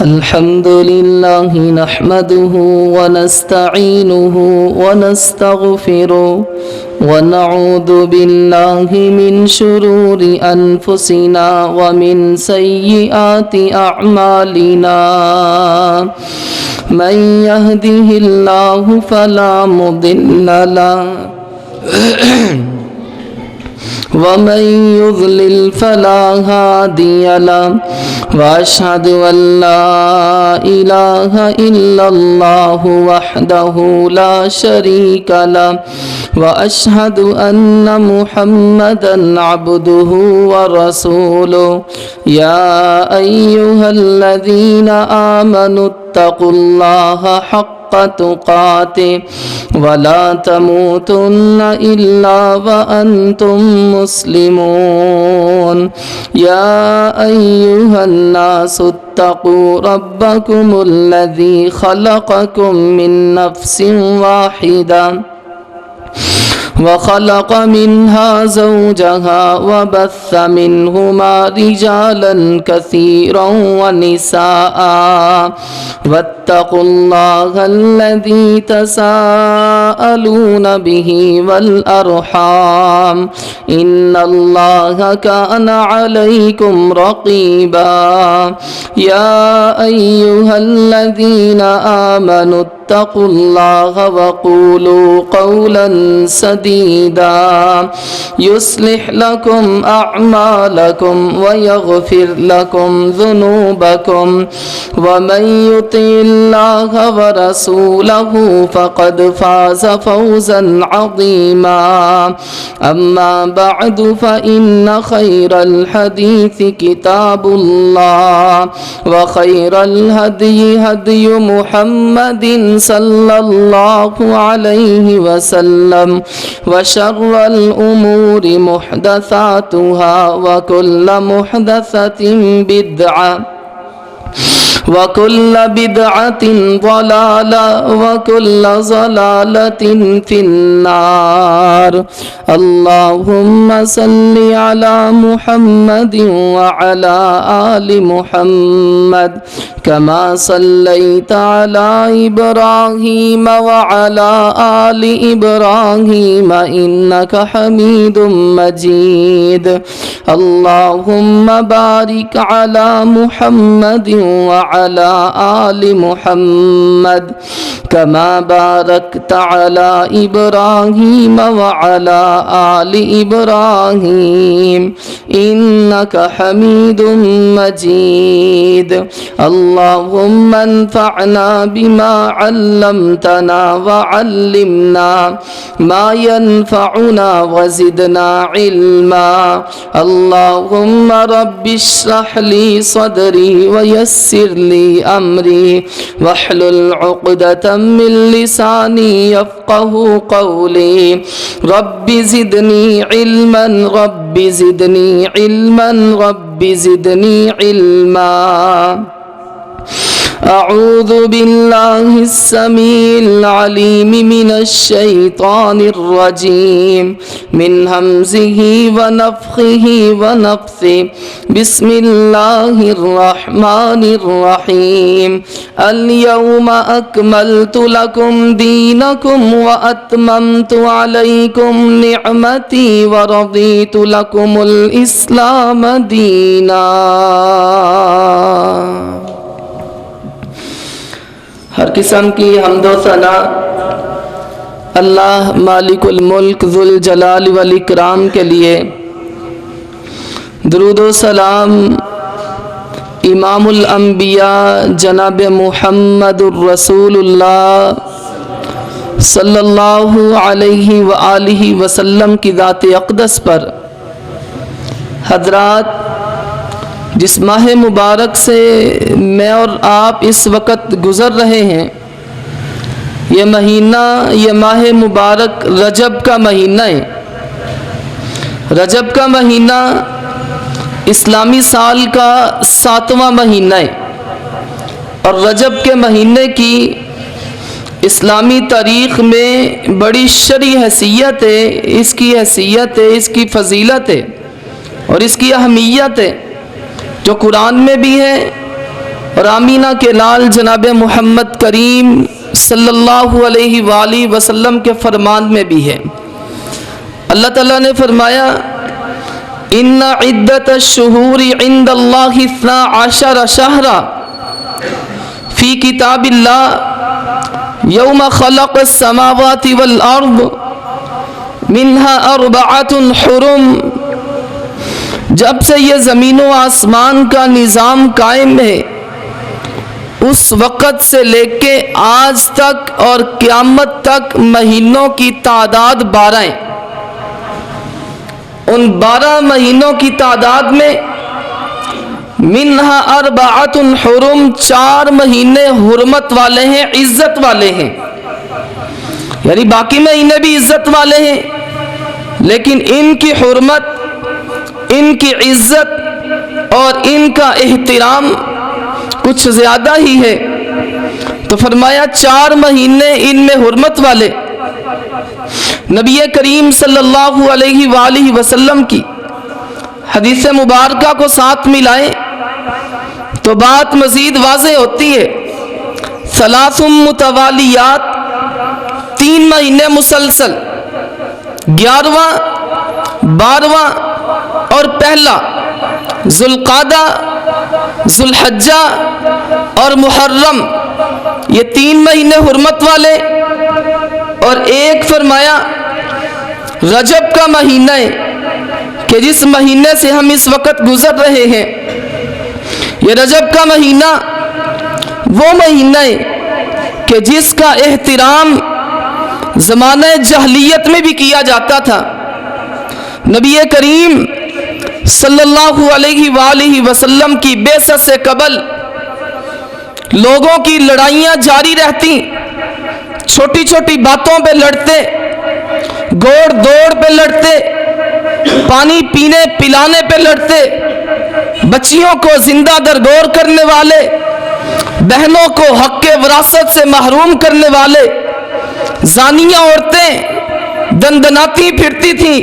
الحمد لله نحمده ونستعينه ونستغفره ونعوذ بالله من شرور أنفسنا ومن سيئات أعمالنا من يهده الله فلا مضل له ومن يضلل فلا هادي له وأشهد أن لا إله إلا الله وحده لا شريك له وأشهد أن محمدا عبده ورسوله يا أيها الذين آمنوا اتقوا الله حق تقاته ولا تموتن إلا وأنتم مسلمون يا أيها الناس اتقوا ربكم الذي خلقكم من نفس واحدة وخلق منها زوجها وبث منهما رجالا كثيرا ونساء واتقوا الله الذي تساءلون به والأرحام إن الله كان عليكم رقيبا يا أيها الذين آمنوا اتقوا الله وقولوا قولا سديدا يصلح لكم أعمالكم ويغفر لكم ذنوبكم ومن يطع الله ورسوله فقد فاز فوزا عظيما أما بعد فإن خير الحديث كتاب الله وخير الهدي هدي محمد صلى الله عليه وسلم وشر الأمور محدثاتها وكل محدثة بدعة وكل بدعة ضلالة وكل ضلالة في النار اللهم صل على محمد وعلى آل محمد كما صليت على إبراهيم وعلى آل إبراهيم إنك حميد مجيد اللهم بارك على محمد وعلى آل محمد كما باركت على إبراهيم وعلى آل إبراهيم إنك حميد مجيد اللهم انفعنا بما علمتنا وعلمنا ما ينفعنا وزدنا علما اللهم رب اشرح لي صدري ويسر لي أمري واحلل عقدة من لساني يفقه قولي رب زدني علما رب زدني علما رب زدني علما أعوذ بالله السميع العليم من الشيطان الرجيم من همزه ونفخه ونفثه بسم الله الرحمن الرحيم اليوم أكملت لكم دينكم وأتممت عليكم نعمتي ورضيت لكم الإسلام دينا ہر قسم کی حمد و ثنا اللہ مالک الملک ذوالجلال والاکرام کے لیے، درود و سلام امام الانبیاء جناب محمد الرسول اللہ صلی اللہ علیہ وآلہ وسلم کی ذات اقدس پر۔ حضرات، جس ماہ مبارک سے میں اور آپ اس وقت گزر رہے ہیں، یہ مہینہ، یہ ماہ مبارک رجب کا مہینہ ہے۔ رجب کا مہینہ اسلامی سال کا 7واں مہینہ ہے، اور رجب کے مہینے کی اسلامی تاریخ میں بڑی شرعی حیثیت ہے، اس کی حیثیت ہے، اس کی فضیلت ہے اور اس کی اہمیت ہے، جو قرآن میں بھی ہے اور آمینہ کے لال جناب محمد کریم صلی اللہ علیہ وآلہ وسلم کے فرمان میں بھی ہے۔ اللہ تعالیٰ نے فرمایا ان عدت الشہور عند اللہ 12 شہرا فی کتاب اللہ یوم خلق السماوات والارض منها 4 حرم۔ جب سے یہ زمین و آسمان کا نظام قائم ہے اس وقت سے لے کے آج تک اور قیامت تک مہینوں کی تعداد 12 ہیں۔ ان 12 مہینوں کی تعداد میں منہا 4 حرم 4 مہینے حرمت والے ہیں، عزت والے ہیں، یعنی باقی مہینے بھی عزت والے ہیں لیکن ان کی حرمت، ان کی عزت اور ان کا احترام کچھ زیادہ ہی ہے۔ تو فرمایا 4 مہینے ان میں حرمت والے۔ نبی کریم صلی اللہ علیہ وآلہ وسلم کی حدیث مبارکہ کو ساتھ ملائیں تو بات مزید واضح ہوتی ہے۔ 3 متوالیات، 3 مہینے مسلسل، 11واں، 12واں اور پہلا ذوالقعدہ، ذوالحجہ اور محرم، یہ 3 مہینے حرمت والے۔ اور ایک فرمایا رجب کا مہینہ ہے کہ جس مہینے سے ہم اس وقت گزر رہے ہیں، یہ رجب کا مہینہ وہ مہینہ ہے کہ جس کا احترام زمانہ جاہلیت میں بھی کیا جاتا تھا۔ نبی کریم صلی اللہ علیہ وآلہ وسلم کی بعثت سے قبل لوگوں کی لڑائیاں جاری رہتی، چھوٹی چھوٹی باتوں پہ لڑتے، گوڑ دوڑ پہ لڑتے، پانی پینے پلانے پہ لڑتے، بچیوں کو زندہ درگور کرنے والے، بہنوں کو حق وراثت سے محروم کرنے والے، زانیہ عورتیں دندناتی پھرتی تھیں،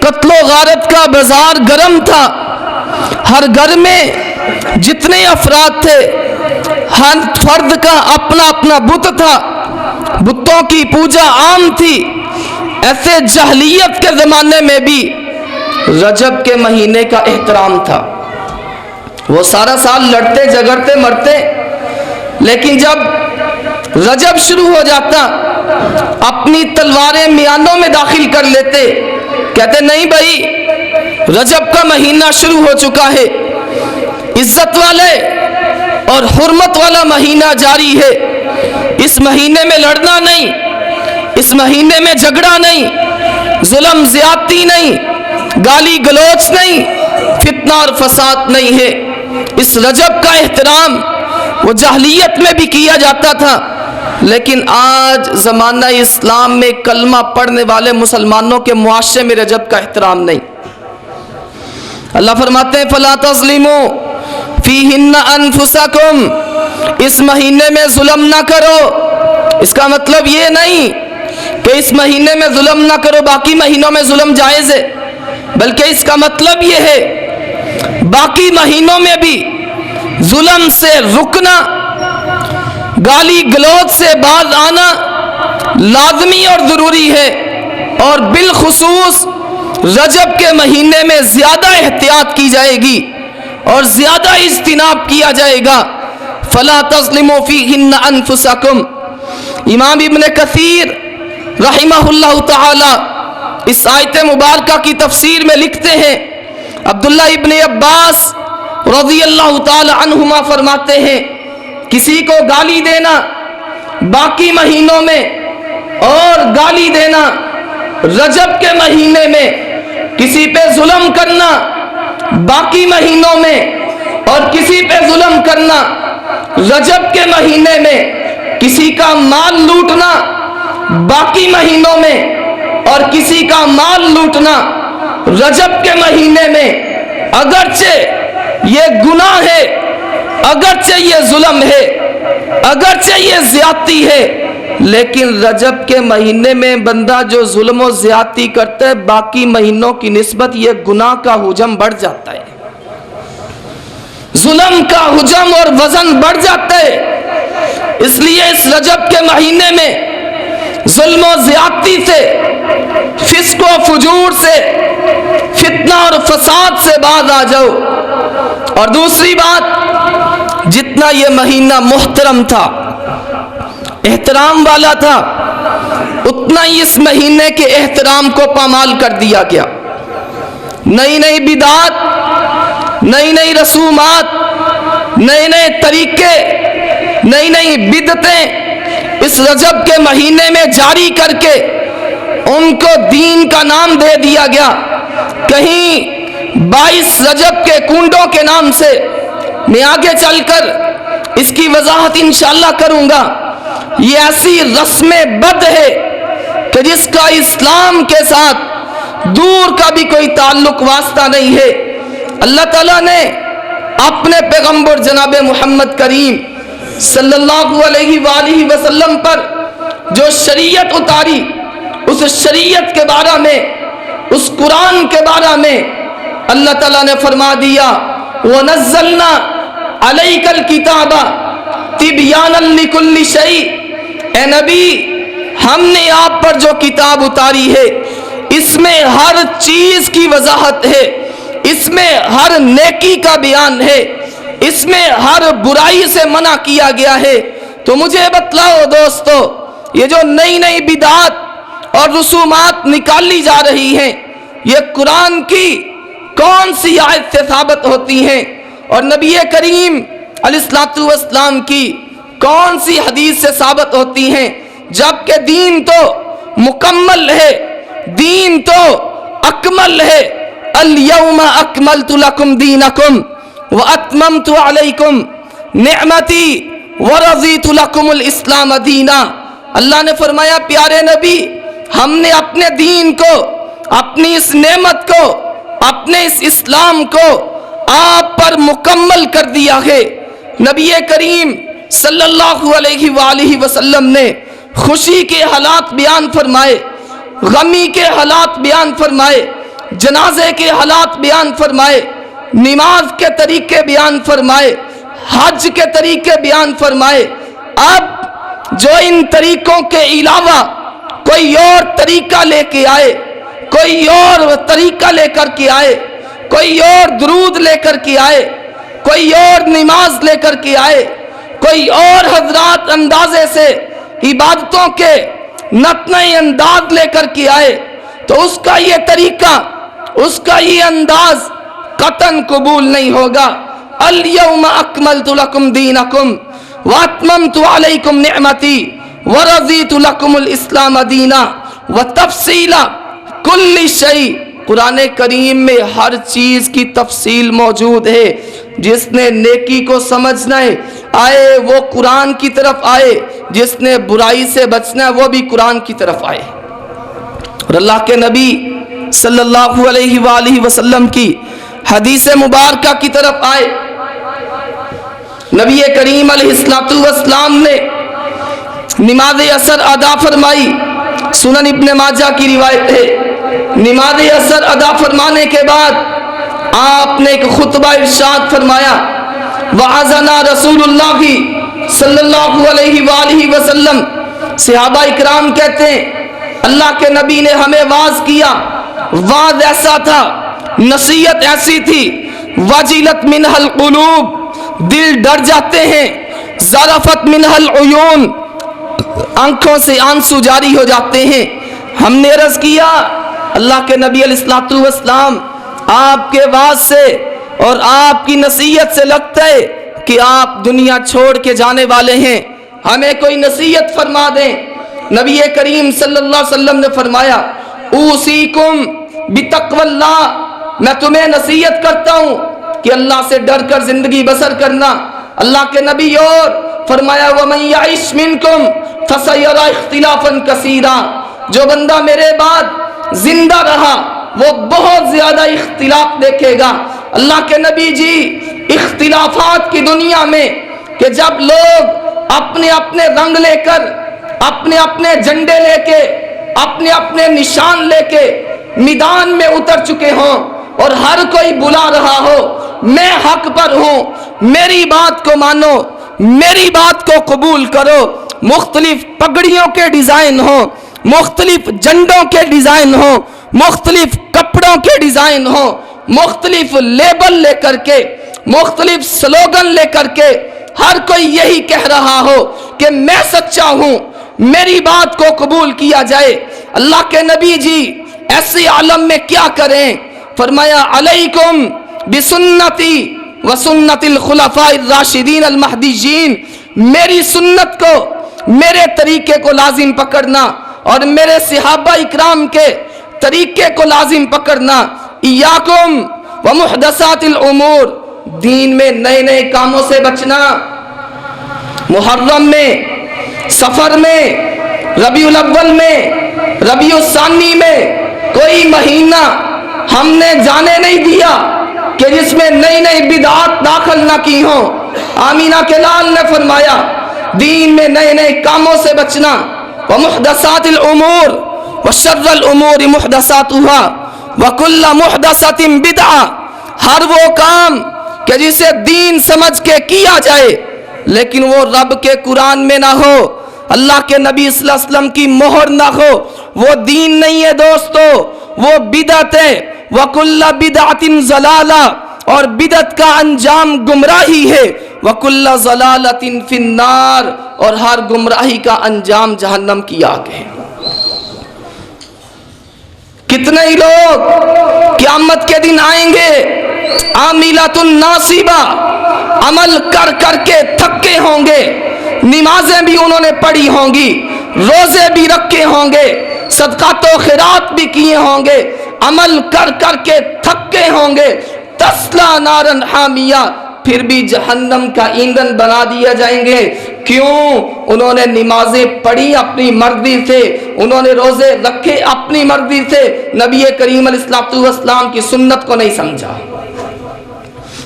قتل و غارت کا بازار گرم تھا، ہر گھر میں جتنے افراد تھے ہر فرد کا اپنا اپنا بت تھا، بتوں کی پوجا عام تھی۔ ایسے جاہلیت کے زمانے میں بھی رجب کے مہینے کا احترام تھا۔ وہ سارا سال لڑتے جھگڑتے مرتے، لیکن جب رجب شروع ہو جاتا اپنی تلواریں میانوں میں داخل کر لیتے، کہتے نہیں بھائی رجب کا مہینہ شروع ہو چکا ہے، عزت والے اور حرمت والا مہینہ جاری ہے، اس مہینے میں لڑنا نہیں، اس مہینے میں جھگڑا نہیں، ظلم زیادتی نہیں، گالی گلوچ نہیں، فتنہ اور فساد نہیں ہے۔ اس رجب کا احترام وہ جاہلیت میں بھی کیا جاتا تھا، لیکن آج زمانہ اسلام میں کلمہ پڑھنے والے مسلمانوں کے معاشرے میں رجب کا احترام نہیں۔ اللہ فرماتے ہیں فَلَا تَظْلِمُوا فِيهِنَّ أَنفُسَكُمْ، اس مہینے میں ظلم نہ کرو۔ اس کا مطلب یہ نہیں کہ اس مہینے میں ظلم نہ کرو، باقی مہینوں میں ظلم جائز ہے، بلکہ اس کا مطلب یہ ہے باقی مہینوں میں بھی ظلم سے رکنا، گالی گلوچ سے باز آنا لازمی اور ضروری ہے، اور بالخصوص رجب کے مہینے میں زیادہ احتیاط کی جائے گی اور زیادہ اجتناب کیا جائے گا۔ فَلَا تَظْلِمُوا فِيهِنَّ أَنفُسَكُمْ۔ امام ابن کثیر رحمہ اللہ تعالی اس آیت مبارکہ کی تفسیر میں لکھتے ہیں، عبداللہ ابن عباس رضی اللہ تعالی عنہما فرماتے ہیں کسی کو گالی دینا باقی مہینوں میں اور گالی دینا رجب کے مہینے میں، کسی پہ ظلم کرنا باقی مہینوں میں اور کسی پہ ظلم کرنا رجب کے مہینے میں، کسی کا مال لوٹنا باقی مہینوں میں اور کسی کا مال لوٹنا رجب کے مہینے میں، اگرچہ یہ گناہ ہے، اگرچہ یہ ظلم ہے، اگرچہ یہ زیادتی ہے، لیکن رجب کے مہینے میں بندہ جو ظلم و زیادتی کرتا ہے باقی مہینوں کی نسبت یہ گناہ کا حجم بڑھ جاتا ہے۔ ظلم کا حجم اور وزن بڑھ جاتا ہے. اس لیے اس رجب کے مہینے میں ظلم و زیادتی سے، فسق و فجور سے، فتنہ اور فساد سے باز آ جاؤ. اور دوسری بات، جتنا یہ مہینہ محترم تھا، احترام والا تھا، اتنا ہی اس مہینے کے احترام کو پامال کر دیا گیا. نئی نئی بدعات، نئی نئی رسومات، نئے نئے طریقے، نئی نئی بدعتیں اس رجب کے مہینے میں جاری کر کے ان کو دین کا نام دے دیا گیا. کہیں 22 رجب کے کنڈوں کے نام سے، میں آگے چل کر اس کی وضاحت انشاءاللہ کروں گا. یہ ایسی رسم بد ہے کہ جس کا اسلام کے ساتھ دور کا بھی کوئی تعلق واسطہ نہیں ہے. اللہ تعالیٰ نے اپنے پیغمبر جناب محمد کریم صلی اللہ علیہ وآلہ وسلم پر جو شریعت اتاری، اس شریعت کے بارے میں، اس قرآن کے بارے میں اللہ تعالیٰ نے فرما دیا وَنَزَّلْنَا عَلَيْكَ الْكِتَابَ تِبْيَانًا لِكُلِّ شَيْءٍ. اے نبی، ہم نے آپ پر جو کتاب اتاری ہے اس میں ہر چیز کی وضاحت ہے، اس میں ہر نیکی کا بیان ہے، اس میں ہر برائی سے منع کیا گیا ہے. تو مجھے بتلاؤ دوستو، یہ جو نئی نئی بدعات اور رسومات نکالی جا رہی ہیں، یہ قرآن کی کون سی آیت سے ثابت ہوتی ہیں اور نبی کریم علیہ الصلوۃ والسلام کی کون سی حدیث سے ثابت ہوتی ہیں؟ جبکہ دین تو مکمل ہے، دین تو اکمل ہے. الیوم اکملت لکم دینکم واتممت علیکم نعمتی ورضیت لکم الاسلام دینا. اللہ نے فرمایا پیارے نبی، ہم نے اپنے دین کو، اپنی اس نعمت کو، اپنے اس اسلام کو آپ پر مکمل کر دیا ہے. نبی کریم صلی اللہ علیہ وآلہ وسلم نے خوشی کے حالات بیان فرمائے، غمی کے حالات بیان فرمائے، جنازے کے حالات بیان فرمائے، نماز کے طریقے بیان فرمائے، حج کے طریقے بیان فرمائے. اب جو ان طریقوں کے علاوہ کوئی اور طریقہ لے کے آئے، کوئی اور طریقہ لے کر کے آئے، کوئی اور درود لے کر کے آئے، کوئی اور نماز لے کر کے آئے، کوئی اور حضرات اندازے سے عبادتوں کے نتنے انداز لے کر کے آئے، تو اس کا یہ طریقہ، اس کا یہ انداز قطعاً قبول نہیں ہوگا. الیوم اکملت لکم دینکم واتممت علیکم نعمتی ورضیت لکم الاسلام دینا وتفصیل کل شیء. قرآن کریم میں ہر چیز کی تفصیل موجود ہے. جس نے نیکی کو سمجھنا ہے آئے وہ قرآن کی طرف آئے، جس نے برائی سے بچنا ہے وہ بھی قرآن کی طرف آئے. اور اللہ کے نبی صلی اللہ علیہ وآلہ وسلم کی حدیث مبارکہ کی طرف آئے. نبی کریم علیہ السلام نے نماز عصر ادا فرمائی. سنن ابن ماجہ کی روایت ہے. نماز عصر ادا فرمانے کے بعد آپ نے ایک خطبہ ارشاد فرمایا، وعظنا رسول اللہ صلی اللہ علیہ وآلہ وسلم. صحابہ اکرام کہتے ہیں اللہ کے نبی نے ہمیں واعظ کیا. واعظ ایسا تھا، نصیحت ایسی تھی، وجلت منہ القلوب، دل ڈر جاتے ہیں، ذرفت منہ العیون، آنکھوں سے آنسو جاری ہو جاتے ہیں. ہم نے عرض کیا اللہ کے نبی علیہ الصلوۃ والسلام، آپ کے واعظ سے اور آپ کی نصیحت سے لگتا ہے کہ آپ دنیا چھوڑ کے جانے والے ہیں، ہمیں کوئی نصیحت فرما دیں. نبی کریم صلی اللہ علیہ وسلم نے فرمایا اوصیکم بتقوی اللہ، میں تمہیں نصیحت کرتا ہوں کہ اللہ سے ڈر کر زندگی بسر کرنا. اللہ کے نبی اور فرمایا وَمَن يَعِشْ مِنْكُمْ فَسَيَرَى اخْتِلَافًا كَثِيرًا، جو بندہ میرے بعد زندہ رہا وہ بہت زیادہ اختلاف دیکھے گا. اللہ کے نبی جی اختلافات کی دنیا میں کہ جب لوگ اپنے اپنے رنگ لے کر، اپنے اپنے جھنڈے لے کے، اپنے اپنے نشان لے کے میدان میں اتر چکے ہوں اور ہر کوئی بلا رہا ہو میں حق پر ہوں، میری بات کو مانو، میری بات کو قبول کرو۔ مختلف پگڑیوں کے ڈیزائن ہوں، مختلف جھنڈوں کے ڈیزائن ہوں، مختلف کپڑوں کے ڈیزائن ہوں، مختلف لیبل لے کر کے، مختلف سلوگن لے کر کے ہر کوئی یہی کہہ رہا ہو کہ میں سچا ہوں، میری بات کو قبول کیا جائے۔ اللہ کے نبی جی ایسے عالم میں کیا کریں؟ فرمایا علیکم بسنتی وسنت الخلفاء الراشدین المہدیین، میری سنت کو، میرے طریقے کو لازم پکڑنا اور میرے صحابہ اکرام کے طریقے کو لازم پکڑنا۔ ایاکم ومحدثات الامور، دین میں نئے نئے کاموں سے بچنا۔ محرم میں، سفر میں، ربیع الاول میں، ربیع الثانی میں کوئی مہینہ ہم نے جانے نہیں دیا کہ جس میں نئی نئی بدعات داخل نہ کی ہوں۔ آمینہ کے لال نے فرمایا دین میں نئے نئے کاموں سے بچنا۔ ومحدثات الامور وشر الامور محدثاتها وکل محدثۃ بدعہ، ہر وہ کام کہ جسے دین سمجھ کے کیا جائے لیکن وہ رب کے قرآن میں نہ ہو، اللہ کے نبی صلی اللہ علیہ وسلم کی مہر نہ ہو، وہ دین نہیں ہے دوستو، وہ بدعت ہے۔ وَكُلَّ بِدْعَةٍ ضَلَالَةٍ، اور بدعت کا انجام گمراہی ہے۔ وَكُلَّ ضَلَالَةٍ فِي النَّارِ، اور ہر گمراہی کا انجام جہنم کی آگ ہے۔ کتنے ہی لوگ قیامت کے دن آئیں گے عاملۃ ناصبہ، عمل کر کر کے تھکے ہوں گے، نمازیں بھی انہوں نے پڑھی ہوں گی، روزے بھی رکھے ہوں گے، صدقات و خیرات بھی کیے ہوں گے، عمل کر کر کے تھکے ہوں گے۔ تسلا نارن حامیہ، پھر بھی جہنم کا ایندھن بنا دیا جائیں گے۔ کیوں؟ انہوں نے نمازیں پڑھی اپنی مرضی سے، انہوں نے روزے رکھے اپنی مرضی سے، نبی کریم علیہ الصلوۃ والسلام کی سنت کو نہیں سمجھا۔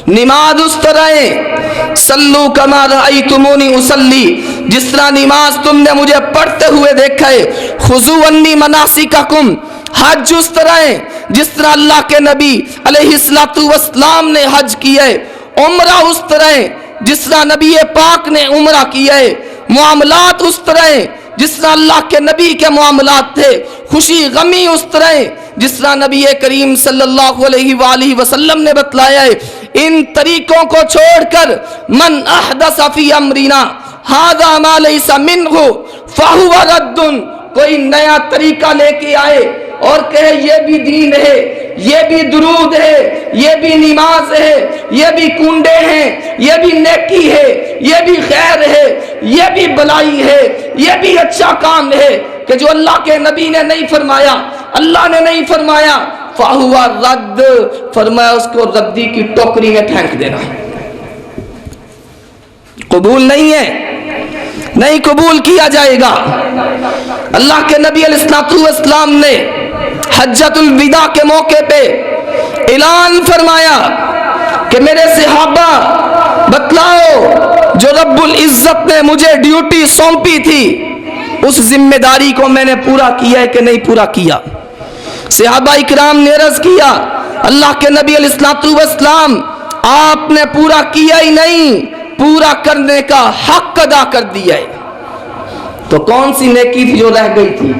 نماز اس طرح ہے، صلو کما رأیتمونی اصلی، جس طرح نماز تم نے مجھے پڑھتے ہوئے دیکھا ہے۔ خذوا عنی مناسککم، حج اس طرح ہے جس طرح اللہ کے نبی علیہ الصلوۃ والسلام نے حج کیا ہے۔ عمرہ اس طرح ہے جس طرح نبی پاک نے عمرہ کیا ہے۔ معاملات اس طرح ہے جس طرح اللہ کے نبی کے معاملات تھے۔ خوشی غمی اس طرح ہے جس طرح نبی کریم صلی اللہ علیہ وآلہ وسلم نے بتلایا ہے۔ ان طریقوں کو چھوڑ کر من احدث فی امرنا ھذا ما لیس منہ فہو رد، کوئی نیا طریقہ لے کے آئے اور کہے یہ بھی دین ہے، یہ بھی درود ہے، یہ بھی نماز ہے، یہ بھی کنڈے ہیں، یہ بھی نیکی ہے، یہ بھی خیر ہے، یہ بھی بلائی ہے، یہ بھی اچھا کام ہے، کہ جو اللہ کے نبی نے نہیں فرمایا، اللہ نے نہیں فرمایا، فَهُوَ رد، فرمایا اس کو ردی کی ٹوکری میں پھینک دینا۔ قبول نہیں ہے، نہیں قبول کیا جائے گا۔ اللہ کے نبی علیہ الصلوۃ والسلام نے حجۃ الوداع کے موقع پہ اعلان فرمایا کہ میرے صحابہ بتلاؤ، جو رب العزت نے مجھے ڈیوٹی سونپی تھی اس ذمہ داری کو میں نے پورا کیا ہے کہ نہیں پورا کیا؟ صحابہ اکرام نے عرض کیا اللہ کے نبی علیہ الصلوۃ والسلام آپ نے پورا کیا ہی نہیں، پورا کرنے کا حق ادا کر دیا ہے۔ تو کون سی نیکی تھی جو رہ گئی تھی؟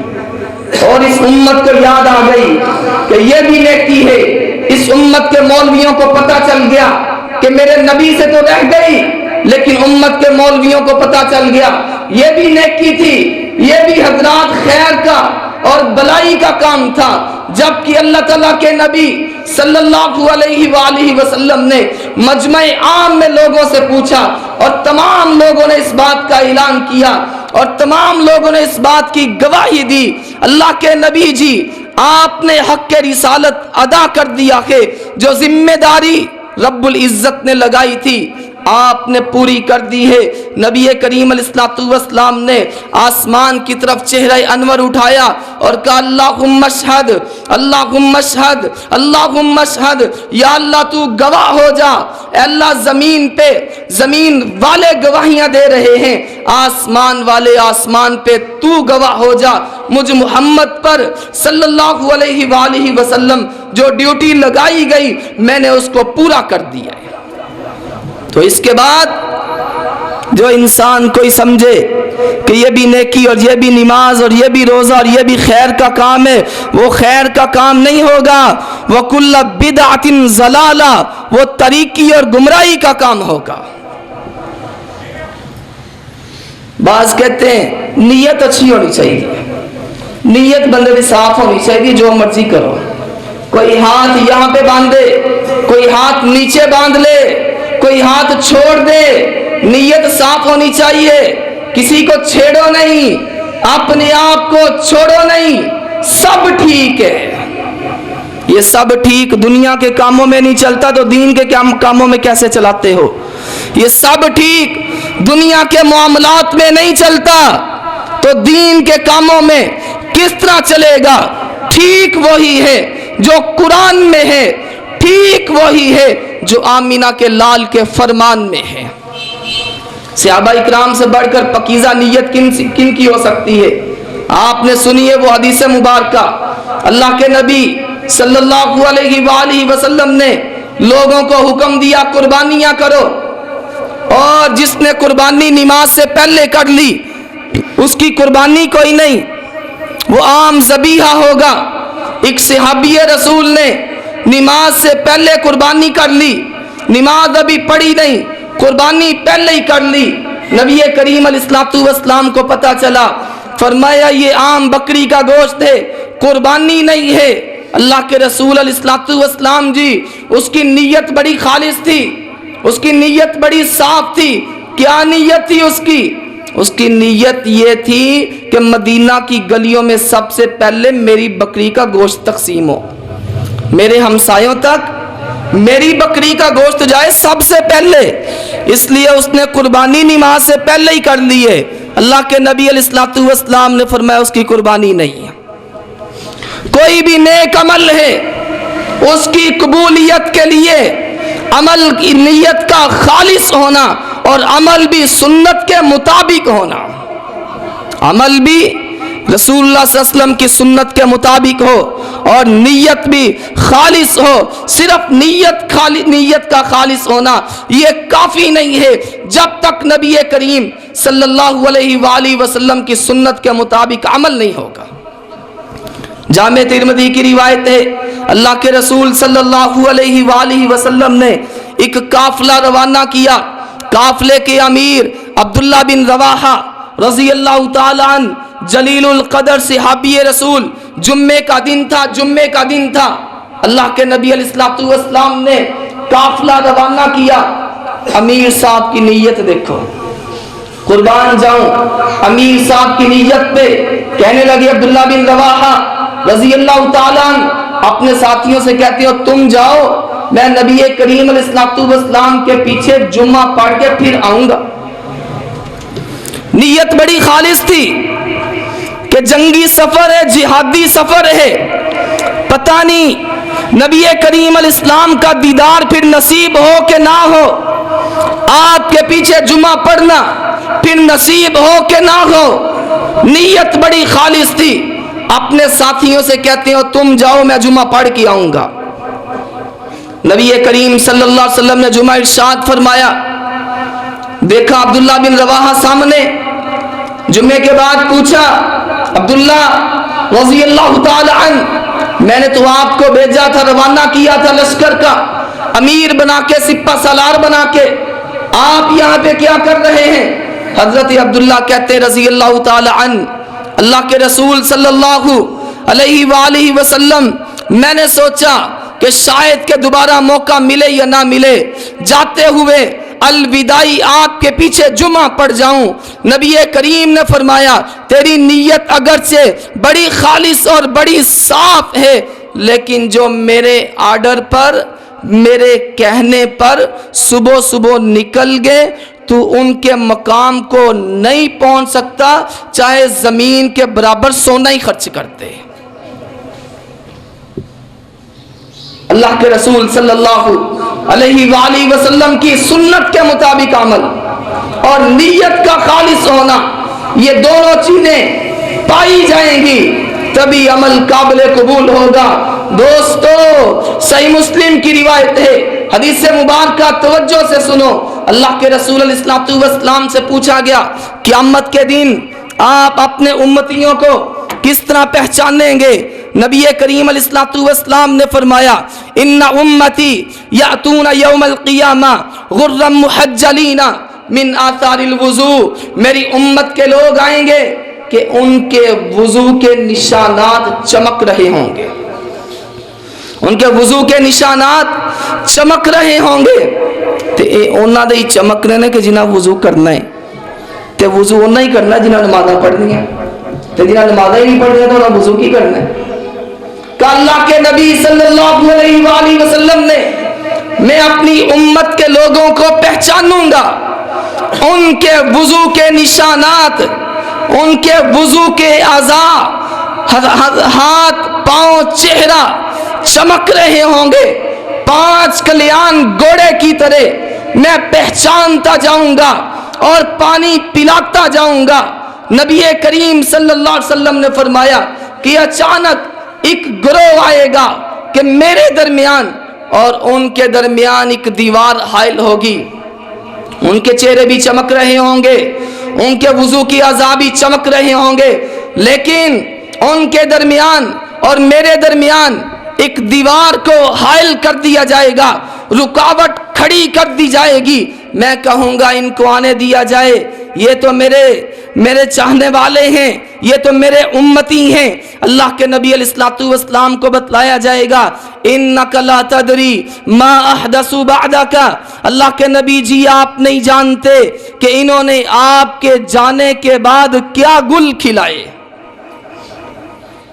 اور اس امت کو یاد آ گئی کہ یہ بھی نیکی ہے۔ اس امت کے مولویوں کو پتہ چل گیا کہ میرے نبی سے تو رہ گئی، لیکن امت کے مولویوں کو پتہ چل گیا یہ بھی نیکی تھی، یہ بھی حضرات خیر کا اور بلائی کا کام تھا۔ جبکہ اللہ تعالیٰ کے نبی صلی اللہ علیہ وآلہ وسلم نے مجمع عام میں لوگوں سے پوچھا اور تمام لوگوں نے اس بات کا اعلان کیا اور تمام لوگوں نے اس بات کی گواہی دی اللہ کے نبی جی آپ نے حق رسالت ادا کر دیا ہے، جو ذمہ داری رب العزت نے لگائی تھی آپ نے پوری کر دی ہے۔ نبی کریم علیہ الصلوۃ والسلام نے آسمان کی طرف چہرہ انور اٹھایا اور کہا اللہم اشہد، اللہم اشہد، اللہم اشہد، یا اللہ تو گواہ ہو جا۔ اے اللہ زمین پہ زمین والے گواہیاں دے رہے ہیں، آسمان والے آسمان پہ تو گواہ ہو جا، مجھ محمد پر صلی اللہ علیہ وآلہ وسلم جو ڈیوٹی لگائی گئی میں نے اس کو پورا کر دیا ہے۔ تو اس کے بعد جو انسان کوئی سمجھے کہ یہ بھی نیکی اور یہ بھی نماز اور یہ بھی روزہ اور یہ بھی خیر کا کام ہے، وہ خیر کا کام نہیں ہوگا، وَكُلَّ بِدْعَةٍ ضَلَالَةٍ، وہ طریقی اور گمراہی کا کام ہوگا۔ بعض کہتے ہیں نیت اچھی ہونی چاہیے، نیت بندے کی صاف ہونی چاہیے، جو مرضی کرو، کوئی ہاتھ یہاں پہ باندھے، کوئی ہاتھ نیچے باندھ لے، کوئی ہاتھ چھوڑ دے، نیت صاف ہونی چاہیے، کسی کو چھیڑو نہیں، اپنے آپ کو چھوڑو نہیں، سب ٹھیک ہے۔ یہ سب ٹھیک دنیا کے کاموں میں نہیں چلتا تو دین کے کاموں میں کیسے چلاتے ہو؟ یہ سب ٹھیک دنیا کے معاملات میں نہیں چلتا تو دین کے کاموں میں کس طرح چلے گا؟ ٹھیک وہی ہے جو قرآن میں ہے، ٹھیک وہی ہے جو آمینہ کے لال کے فرمان میں ہے۔ صحابہ اکرام سے بڑھ کر پاکیزہ نیت کن کی ہو سکتی ہے؟ آپ نے سنی ہے وہ حدیث مبارکہ، اللہ کے نبی صلی اللہ علیہ وآلہ وسلم نے لوگوں کو حکم دیا قربانیاں کرو، اور جس نے قربانی نماز سے پہلے کر لی اس کی قربانی کوئی نہیں، وہ عام ذبیحہ ہوگا۔ ایک صحابی رسول نے نماز سے پہلے قربانی کر لی، نماز ابھی پڑھی نہیں، قربانی پہلے ہی کر لی۔ نبی کریم علیہ السلام کو پتہ چلا، فرمایا یہ عام بکری کا گوشت ہے، قربانی نہیں ہے۔ اللہ کے رسول علیہ السلام جی، اس کی نیت بڑی خالص تھی، اس کی نیت بڑی صاف تھی۔ کیا نیت تھی اس کی؟ اس کی نیت یہ تھی کہ مدینہ کی گلیوں میں سب سے پہلے میری بکری کا گوشت تقسیم ہو، میرے ہمسایوں تک میری بکری کا گوشت جائے سب سے پہلے، اس لیے اس نے قربانی نماز سے پہلے ہی کر لی ہے۔ اللہ کے نبی علیہ السلام نے فرمایا اس کی قربانی نہیں ہے۔ کوئی بھی نیک عمل ہے اس کی قبولیت کے لیے عمل کی نیت کا خالص ہونا اور عمل بھی سنت کے مطابق ہونا، عمل بھی رسول اللہ صلی اللہ علیہ وسلم کی سنت کے مطابق ہو اور نیت بھی خالص ہو۔ صرف نیت کا خالص ہونا یہ کافی نہیں ہے جب تک نبی کریم صلی اللہ علیہ وآلہ وسلم کی سنت کے مطابق عمل نہیں ہوگا۔ جامع ترمذی کی روایت ہے، اللہ کے رسول صلی اللہ علیہ وآلہ وسلم نے ایک قافلہ روانہ کیا، قافلے کے امیر عبداللہ بن رواحہ رضی اللہ تعالی عنہ جلیل القدر صحابی رسول، جمعے کا دن تھا، اللہ کے نبی علیہ السلام نے قافلہ روانہ کیا۔ امیر صاحب کی نیت دیکھو، قربان جاؤں، امیر صاحب کی نیت پہ کہنے لگے عبداللہ بن رواحہ رضی اللہ تعالیٰ عنہ اپنے ساتھیوں سے کہتے ہو تم جاؤ، میں نبی کریم علیہ السلام کے پیچھے جمعہ پڑھ کے پھر آؤں گا۔ نیت بڑی خالص تھی کہ جنگی سفر ہے، جہادی سفر ہے، پتہ نہیں نبی کریم علیہ السلام کا دیدار پھر نصیب ہو کہ نہ ہو، آپ کے پیچھے جمعہ پڑھنا پھر نصیب ہو کہ نہ ہو۔ نیت بڑی خالص تھی، اپنے ساتھیوں سے کہتے ہو تم جاؤ میں جمعہ پڑھ کے آؤں گا۔ نبی کریم صلی اللہ علیہ وسلم نے جمعہ ارشاد فرمایا، دیکھا عبداللہ بن رواحہ سامنے، جمعے کے بعد پوچھا عبداللہ رضی اللہ تعالی عنہ، میں نے تو آپ کو بھیجا تھا، روانہ کیا تھا لشکر کا امیر بنا کے، سپہ سالار بنا کے، آپ یہاں پہ کیا کر رہے ہیں؟ حضرت عبداللہ کہتے رضی اللہ تعالی عنہ، اللہ کے رسول صلی اللہ علیہ وآلہ وسلم میں نے سوچا کہ شاید کہ دوبارہ موقع ملے یا نہ ملے، جاتے ہوئے الوداعی آپ کے پیچھے جمعہ پڑھ جاؤں۔ نبی کریم نے فرمایا تیری نیت اگرچہ بڑی خالص اور بڑی صاف ہے، لیکن جو میرے آرڈر پر، میرے کہنے پر صبح صبح نکل گئے تو ان کے مقام کو نہیں پہنچ سکتا چاہے زمین کے برابر سونا ہی خرچ کرتے۔ اللہ کے رسول صلی اللہ علیہ وآلہ وسلم کی سنت کے مطابق عمل اور نیت کا خالص ہونا، یہ دونوں چیزیں پائی جائیں گی تبھی عمل قابل قبول ہوگا۔ دوستو صحیح مسلم کی روایت ہے، حدیث مبارکہ توجہ سے سنو، اللہ کے رسول علیہ الصلوۃ والسلام سے پوچھا گیا قیامت کے دن آپ اپنے امتیوں کو کس طرح پہچانیں گے؟ نبی کریم علیہ الصلوۃ والسلام نے فرمایا ان امتی یاتون یوم القیامہ غرا محجلین من آثار الوضوء، میری امت کے لوگ آئیں گے کہ ان کے وضو کے نشانات چمک رہے ہوں گے، ان کے وضو کے نشانات چمک رہے ہوں گے۔ تے اے انہاں دے چمک رہے نے کہ جنہاں وضو کرنا ہے تے وضو انہاں ہی کرنا جنہاں نمازاں پڑھنی ہے، تے جنہاں نمازاں ہی نہیں پڑھنی تو انہاں وضو کی کرنا ہے؟ کہ اللہ کے نبی صلی اللہ علیہ وآلہ وسلم نے میں اپنی امت کے لوگوں کو پہچانوں گا ان کے وضو کے نشانات، ان کے وضو کے اعضاء، ہاتھ پاؤں چہرہ چمک رہے ہوں گے، 5 کلیان گھوڑے کی طرح میں پہچانتا جاؤں گا اور پانی پلاتا جاؤں گا۔ نبی کریم صلی اللہ علیہ وسلم نے فرمایا کہ اچانک ایک گروہ آئے گا کہ میرے درمیان اور ان کے درمیان ایک دیوار حائل ہوگی، ان کے چہرے بھی چمک رہے ہوں گے، ان کے وضو کی اعضاء بھی چمک رہے ہوں گے، لیکن ان کے درمیان اور میرے درمیان ایک دیوار کو حائل کر دیا جائے گا، رکاوٹ کھڑی کر دی جائے گی۔ میں کہوں گا ان کو آنے دیا جائے، یہ تو میرے چاہنے والے ہیں، یہ تو میرے امتی ہیں۔ اللہ کے نبی علیہ الصلوۃ والسلام کو بتلایا جائے گا انک لا تدری ما احدثوا بعدک، اللہ کے نبی جی آپ نہیں جانتے کہ انہوں نے آپ کے جانے کے بعد کیا گل کھلائے،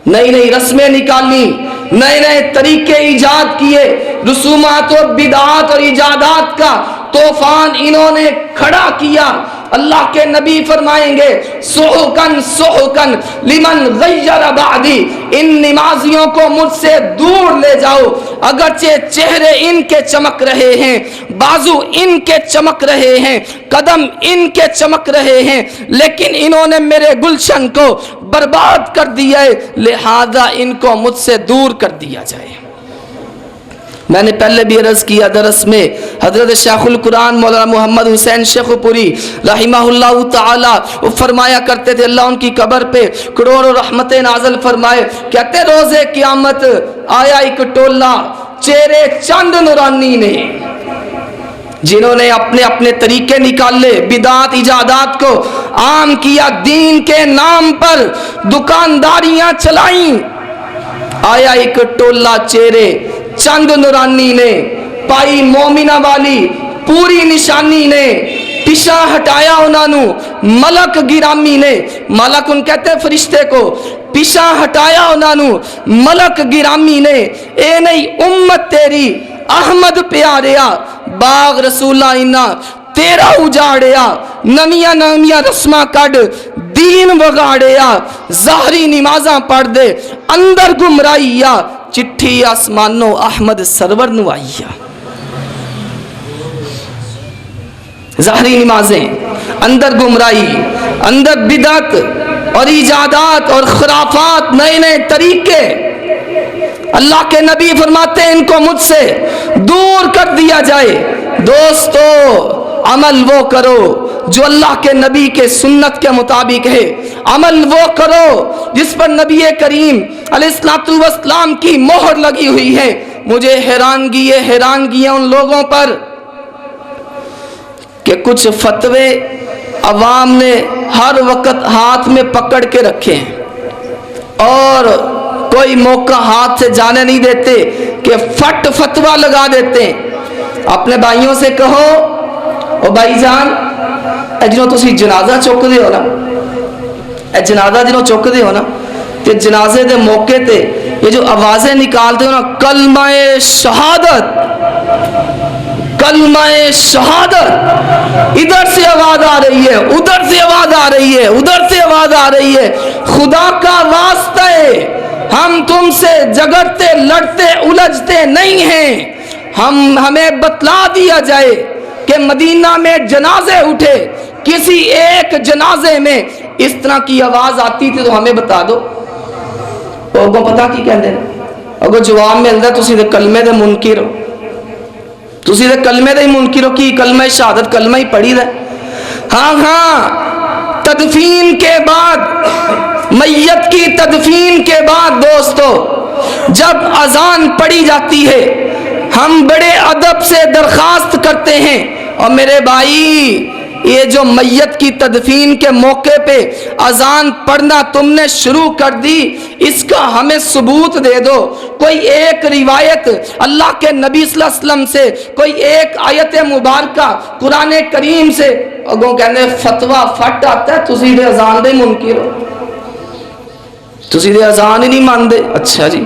نئی نئی رسمیں نکالی، نئے نئے طریقے ایجاد کیے، رسومات و بدعات اور ایجادات کا طوفان انہوں نے کھڑا کیا۔ اللہ کے نبی فرمائیں گے سحقن سحقن لمن غیر بعدی، ان نمازیوں کو مجھ سے دور لے جاؤ، اگرچہ چہرے ان کے چمک رہے ہیں، بازو ان کے چمک رہے ہیں، قدم ان کے چمک رہے ہیں، لیکن انہوں نے میرے گلشن کو برباد کر دیا ہے، لہذا ان کو مجھ سے دور کر دیا جائے۔ میں نے پہلے بھی عرض کیا درس میں، حضرت شیخ القرآن مولانا محمد حسین شیخ پوری رحمہ اللہ تعالی وہ فرمایا کرتے تھے، اللہ ان کی قبر پہ کروڑوں رحمتیں نازل فرمائے، کہتے روزے قیامت آیا ایک ٹولہ چہرے چند نورانی نے، جنہوں نے اپنے اپنے طریقے نکالے، بدعات ایجادات کو عام کیا، دین کے نام پر دکانداریاں چلائیں۔ آیا ایک ٹولہ چہرے چند نورانی نے، پائی مومنہ والی پوری نشانی نے، پیشہ ہٹایا انہوں ملک گرامی نے، ملک ان کہتے ہیں فرشتے کو، پیشہ ہٹایا انہوں ملک گرامی نے، اے نہیں امت تیری احمد پیاریا، باغ رسولہ انہا تیرا اجاڑیا، نمیاں نمیاں رسمہ کڈ دین وگاڑیا، ظاہری نمازاں پڑھ دے اندر گمرائیا، چٹھی آسمانوں احمد سرور نو آئیا۔ ظاہری نمازیں، اندر گمرائی، اندر بدعت اور ایجادات اور خرافات، نئے نئے طریقے۔ اللہ کے نبی فرماتے ہیں ان کو مجھ سے دور کر دیا جائے۔ دوستو عمل وہ کرو جو اللہ کے نبی کے سنت کے مطابق ہے، عمل وہ کرو جس پر نبی کریم علیہ الصلوۃ والسلام کی مہر لگی ہوئی ہے۔ مجھے حیرانگی ہے ان لوگوں پر کہ کچھ فتوے عوام نے ہر وقت ہاتھ میں پکڑ کے رکھے ہیں اور کوئی موقع ہاتھ سے جانے نہیں دیتے کہ فٹ فتوہ لگا دیتے ہیں۔ اپنے بھائیوں سے کہو او بھائی جان اے جنہوں تسی جنازہ چک دے ہو نا، اے جنازہ جنہوں چک دے ہو نا، تے جنازے دے موقع تے یہ جو آوازیں نکالتے ہو نا، کلمہ شہادت، کلمہ شہادت، ادھر سے آواز آ رہی ہے، ادھر سے آواز آ رہی ہے، ادھر سے آواز آ رہی ہے، خدا کا واسطہ ہے ہم تم سے جگڑتے لڑتے الجھتے نہیں ہیں، ہمیں بتلا دیا جائے کہ مدینہ میں جنازے اٹھے، کسی ایک جنازے میں اس طرح کی آواز آتی تھی تو ہمیں بتا دو۔ وہ پتا کی کہندے ہیں، اگر جواب ملتا ہے تسی دے کلمے دے منکر ہو، تسی تے کلمے دے ہی منکر ہو، کی کلمہ شہادت کلمہ ہی پڑھی دے. ہاں تدفین کے بعد، میت کی تدفین کے بعد دوستو جب اذان پڑھی جاتی ہے ہم بڑے ادب سے درخواست کرتے ہیں، اور میرے بھائی یہ جو میت کی تدفین کے موقع پہ اذان پڑھنا تم نے شروع کر دی، اس کا ہمیں ثبوت دے دو. کوئی ایک روایت اللہ کے نبی صلی اللہ علیہ وسلم سے، کوئی ایک آیت مبارکہ قرآن کریم سے. اگوں کہنے فتویٰ فٹ آتا ہے، تسی دے اذان دے منکر ہو، تسی دے اذان ہی نہیں مانتے. اچھا جی.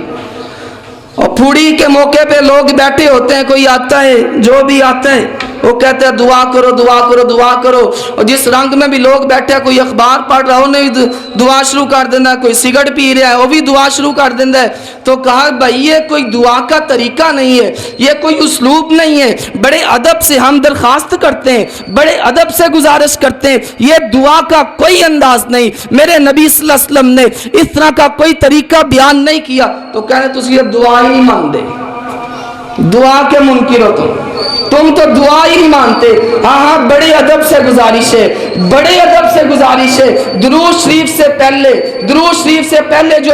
اور پھوڑی کے موقع پہ لوگ بیٹھے ہوتے ہیں، کوئی آتا ہے جو بھی آتا ہے وہ کہتے ہیں دعا کرو دعا کرو دعا کرو. اور جس رنگ میں بھی لوگ بیٹھے ہیں، کوئی اخبار پڑھ رہا ہو انہیں بھی دعا شروع کر دینا ہے، کوئی سگرٹ پی رہا ہے وہ بھی دعا شروع کر دینا ہے. تو کہا بھائی یہ کوئی دعا کا طریقہ نہیں ہے، یہ کوئی اسلوب نہیں ہے. بڑے ادب سے ہم درخواست کرتے ہیں، بڑے ادب سے گزارش کرتے ہیں، یہ دعا کا کوئی انداز نہیں. میرے نبی صلی اللہ علیہ وسلم نے اس طرح کا کوئی طریقہ بیان نہیں کیا. تو کہنے تسی یہ دعا ہی نہیں مانتے، دعا کے منکر ہو تم تو دعا ہی نہیں مانتے. ہاں بڑے ادب سے گزارش ہے، بڑے ادب سے گزارش ہے. درود شریف سے پہلے، درود شریف سے پہلے جو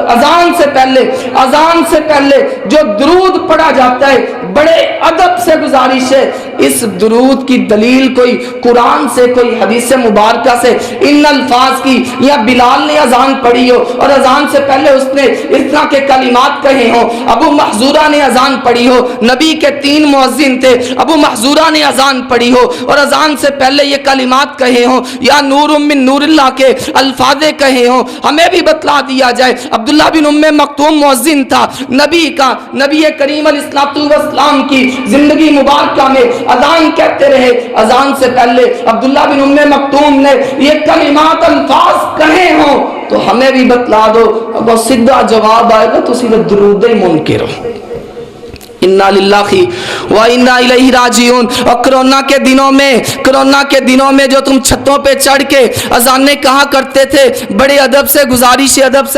اذان سے پہلے جو درود پڑھا جاتا ہے، بڑے ادب سے گزارش ہے اس درود کی دلیل کوئی قرآن سے، کوئی حدیث مبارکہ سے ان الفاظ کی، یا بلال نے اذان پڑھی ہو اور اذان سے پہلے اس نے اس طرح کے کلمات کہے ہوں، ابو محذورہ نے اذان پڑھی ہو، نبی کے 3 مؤذن تھے، ابو محذورہ نے اذان پڑھی ہو اور اذان سے پہلے یہ کلمات کہے ہوں، یا نور من نور اللہ کے الفاظ کہے ہوں. ہمیں بھی بتلا دیا جائے. عبداللہ بن ام مکتوم مؤذن تھا نبی کا، نبی کریم علیہ السلام کی زندگی مبارکہ میں اذان کہتے رہے. اذان سے پہلے عبداللہ بن ام مکتوم نے یہ کلمات الفاظ کہے ہوں تو ہمیں بھی بتلا دو. اب سیدھا جواب آئے گا تو سیدھا درود منکر ہو. انا للہ و انا الیہ راجعون. اور کرونا کے دنوں میں جو تم چھتوں پہ چڑھ کے اذانیں کہا کرتے تھے، بڑے ادب سے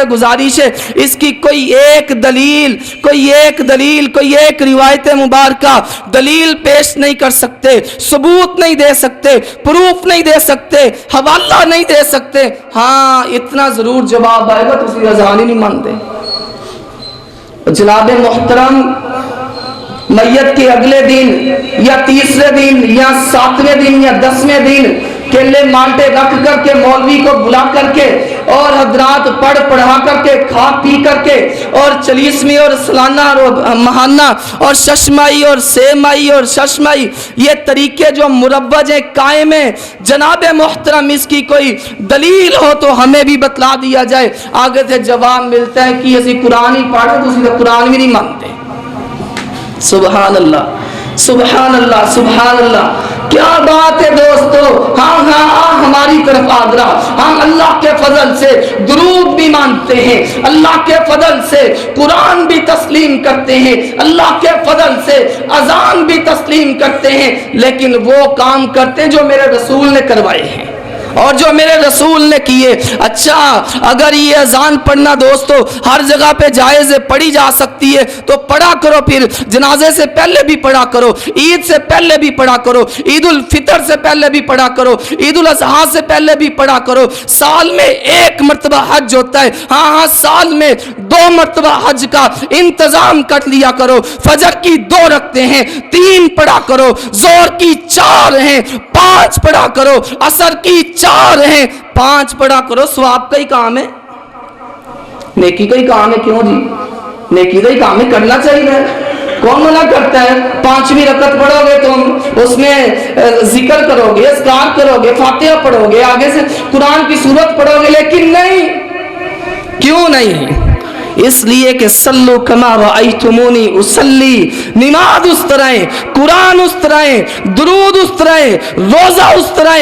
گزارش ہے اس کی کوئی ایک دلیل، کوئی ایک روایت مبارکہ دلیل پیش نہیں کر سکتے، ثبوت نہیں دے سکتے، پروف نہیں دے سکتے، حوالہ نہیں دے سکتے. ہاں اتنا ضرور جواب آئے گا تو اسی اذان ہی نہیں مانتے. جناب محترم، میت کے اگلے دن یا تیسرے دن یا 7ویں دن یا 10ویں دن کیلے مالٹے رکھ کر کے مولوی کو بلا کر کے اور حضرات پڑھا کر کے کھا پی کر کے اور چلیسویں اور سالانہ اور ماہانہ اور ششمائی اور سیمائی اور ششمائی، یہ طریقے جو مروج ہیں قائم ہیں. جناب محترم اس کی کوئی دلیل ہو تو ہمیں بھی بتلا دیا جائے. آگے سے جواب ملتا ہے کہ اسی قرآن ہی پڑھے تو اسی قرآن بھی نہیں مانتے. سبحان اللہ سبحان اللہ سبحان اللہ، کیا بات ہے دوستو. ہاں ہماری طرف آگرہ. ہم اللہ کے فضل سے درود بھی مانتے ہیں، اللہ کے فضل سے قرآن بھی تسلیم کرتے ہیں، اللہ کے فضل سے اذان بھی تسلیم کرتے ہیں، لیکن وہ کام کرتے ہیں جو میرے رسول نے کروائے ہیں اور جو میرے رسول نے کیے. اچھا اگر یہ اذان پڑھنا دوستو ہر جگہ پہ جائز ہے، پڑھی جا سکتی ہے تو پڑھا کرو. پھر جنازے سے پہلے بھی پڑھا کرو، عید سے پہلے بھی پڑھا کرو، عید الفطر سے پہلے بھی پڑھا کرو، عید الاضحیٰ سے پہلے بھی پڑھا کرو. سال میں 1 مرتبہ حج ہوتا ہے، ہاں سال میں 2 مرتبہ حج کا انتظام کر لیا کرو. فجر کی 2 رکھتے ہیں، 3 پڑھا کرو، ظہر کی 4 ہیں، 5 پڑھا کرو، عصر کی 4 ہیں، 5 پڑھا کرو. ثواب کا ہی کام ہے، نیکی کا ہی کام ہے. کیوں جی؟ نیکی کا ہی کام ہے، کرنا چاہیے. کون منع کرتا ہے؟ 5ویں رکعت پڑھو گے تم، اس میں ذکر کرو گے، اذکار کرو گے، فاتحہ پڑھو گے، آگے سے قرآن کی سورت پڑھو گے، لیکن نہیں. کیوں نہیں؟ اس لیے کہ سلو کما رأیتمونی اصلی، نماز اس طرح، قرآن اس طرح، درود اس طرح، روزہ اس طرح،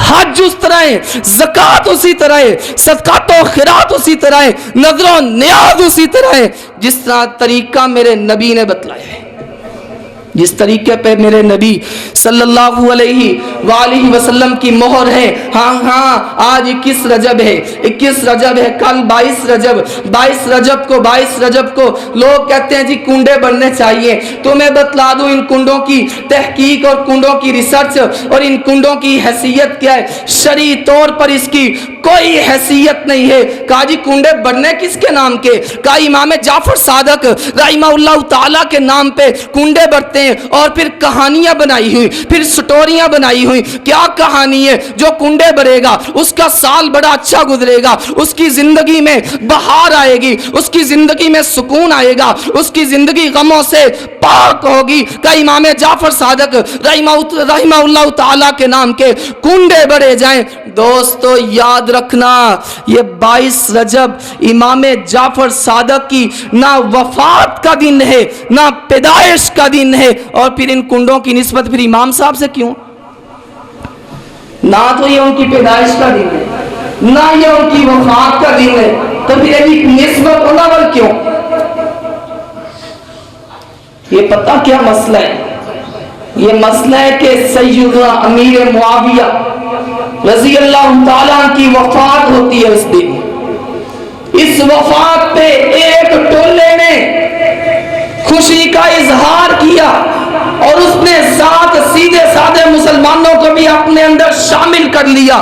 حج اس طرح، زکوٰۃ اسی طرح، صدقات و خیرات اسی طرح، نذر و نیاز اسی طرح، جس طرح طریقہ میرے نبی نے بتلایا ہے، جس طریقے پہ میرے نبی صلی اللہ علیہ وآلہ وسلم کی مہر ہے، ہاں آج 21 رجب ہے، 21 رجب ہے، کل 22 رجب، 22 رجب کو لوگ کہتے ہیں جی کنڈے بڑھنے چاہیے۔ تو میں بتلا دوں ان کنڈوں کی تحقیق اور کنڈوں کی ریسرچ اور ان کنڈوں کی حیثیت کیا ہے۔ شرعی طور پر اس کی کوئی حیثیت نہیں ہے۔ کہا جی کنڈے بڑھنے کس کے نام کے؟ کہا امام جعفر صادق رحمہ اللہ تعالیٰ کے نام پہ کنڈے بڑھتے ہیں، اور پھر کہانیاں بنائی ہوئی، پھر سٹوریاں بنائی ہوئی۔ کیا کہانی ہے؟ جو کنڈے بڑھے گا اس کا سال بڑا اچھا گزرے گا، اس کی زندگی میں بہار آئے گی، اس کی زندگی میں سکون آئے گا، اس کی زندگی غموں سے پاک ہوگی۔ کہ امام جعفر صادق رحمہ اللہ تعالیٰ کے نام کے کنڈے بڑھے جائیں۔ دوستو یاد رکھنا، یہ 22 رجب امام جعفر صادق کی نہ وفات کا دن ہے نہ پیدائش کا دن ہے، اور پھر ان کنڈوں کی نسبت پھر امام صاحب سے کیوں؟ نہ تو یہ ان کی پیدائش کا دن ہے نہ یہ ان کی وفات کا دن ہے، تو پھر ایک نسبت اول کیوں؟ یہ پتہ کیا مسئلہ ہے؟ یہ مسئلہ ہے کہ سیدنا امیر معاویہ رضی اللہ تعالیٰ کی وفات ہوتی ہے اس دن۔ اس وفات پہ ایک ٹولے نے خوشی کا اظہار کیا، اور اس نے ساتھ سیدھے سادے مسلمانوں کو بھی اپنے اندر شامل کر لیا۔